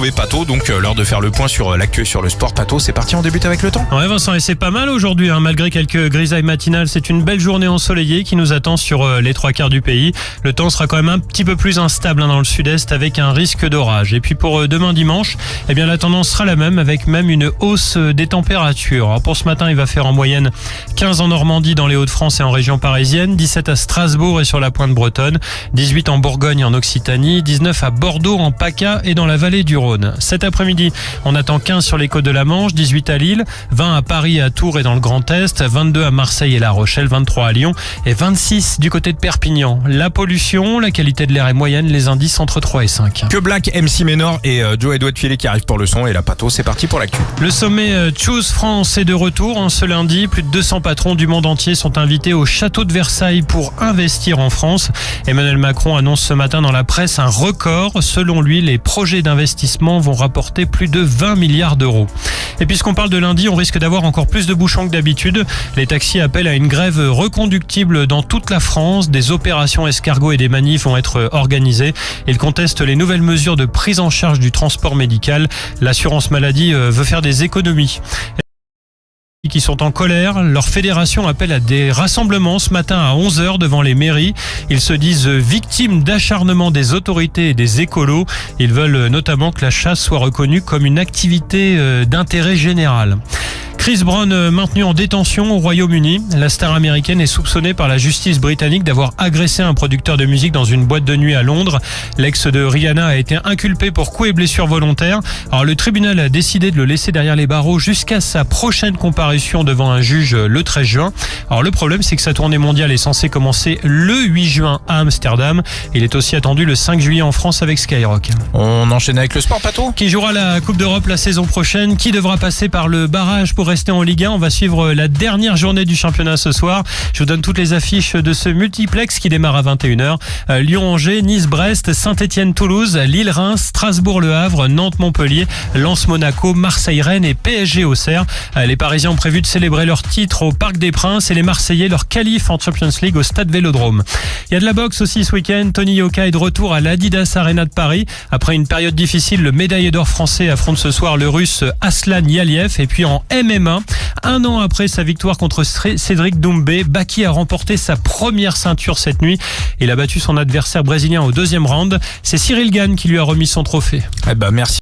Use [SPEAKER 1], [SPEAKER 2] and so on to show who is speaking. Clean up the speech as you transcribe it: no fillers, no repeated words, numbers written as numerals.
[SPEAKER 1] retrouver Pato, donc l'heure de faire le point sur l'actu sur le sport. Pato, c'est parti, on débute avec le temps.
[SPEAKER 2] Ouais Vincent, et c'est pas mal aujourd'hui, malgré quelques grisailles matinales. C'est une belle journée ensoleillée qui nous attend sur les trois quarts du pays. Le temps sera quand même un petit peu plus instable dans le sud-est avec un risque d'orage. Et puis pour demain dimanche, la tendance sera la même avec même une hausse des températures. Alors pour ce matin, il va faire en moyenne 15 en Normandie, dans les Hauts-de-France et en région parisienne, 17 à Strasbourg et sur la pointe bretonne, 18 en Bourgogne et en Occitanie, 19 à Bordeaux, en PACA et dans la vallée du Rhône. Cet après-midi, on attend 15 sur les côtes de la Manche, 18 à Lille, 20 à Paris, à Tours et dans le Grand Est, 22 à Marseille et La Rochelle, 23 à Lyon et 26 du côté de Perpignan. La pollution, la qualité de l'air est moyenne, les indices entre 3 et 5.
[SPEAKER 1] Que Black, MC Ménor et Joe Edouard Filet qui arrivent pour le son et la Pato, c'est parti pour l'actu.
[SPEAKER 2] Le sommet Choose France est de retour. Ce lundi, plus de 200 patrons du monde entier sont invités au château de Versailles pour investir en France. Emmanuel Macron annonce ce matin dans la presse un record. Selon lui, les projets d'investissement vont rapporter plus de 20 milliards d'euros. Et puisqu'on parle de lundi, on risque d'avoir encore plus de bouchons que d'habitude. Les taxis appellent à une grève reconductible dans toute la France. Des opérations escargots et des manifs vont être organisées. Ils contestent les nouvelles mesures de prise en charge du transport médical. L'assurance maladie veut faire des économies. Qui sont en colère. Leur fédération appelle à des rassemblements ce matin à 11h devant les mairies. Ils se disent victimes d'acharnement des autorités et des écolos. Ils veulent notamment que la chasse soit reconnue comme une activité d'intérêt général. Chris Brown maintenu en détention au Royaume-Uni. La star américaine est soupçonnée par la justice britannique d'avoir agressé un producteur de musique dans une boîte de nuit à Londres. L'ex de Rihanna a été inculpé pour coups et blessures volontaires. Alors le tribunal a décidé de le laisser derrière les barreaux jusqu'à sa prochaine comparution devant un juge le 13 juin. Alors le problème, c'est que sa tournée mondiale est censée commencer le 8 juin à Amsterdam. Il est aussi attendu le 5 juillet en France avec Skyrock.
[SPEAKER 1] On enchaîne avec le sport, Pato.
[SPEAKER 2] Qui jouera la Coupe d'Europe la saison prochaine? Qui devra passer par le barrage pour rester en Ligue 1? On va suivre la dernière journée du championnat ce soir. Je vous donne toutes les affiches de ce multiplex qui démarre à 21h. Lyon-Angers, Nice-Brest, Saint-Étienne-Toulouse, Lille-Reims, Strasbourg-Le Havre, Nantes-Montpellier, Lens-Monaco, Marseille-Rennes et PSG-Auxerre. Les Parisiens ont prévu de célébrer leur titre au Parc des Princes et les Marseillais leur qualif en Champions League au Stade Vélodrome. Il y a de la boxe aussi ce week-end. Tony Yoka est de retour à l'Adidas Arena de Paris. Après une période difficile, le médaillé d'or français affronte ce soir le Russe Aslan Yaliev. Et puis en MMA, un an après sa victoire contre Cédric Doumbé, Baki a remporté sa première ceinture cette nuit. Il a battu son adversaire brésilien au deuxième round. C'est Cyril Gane qui lui a remis son trophée.
[SPEAKER 1] Merci.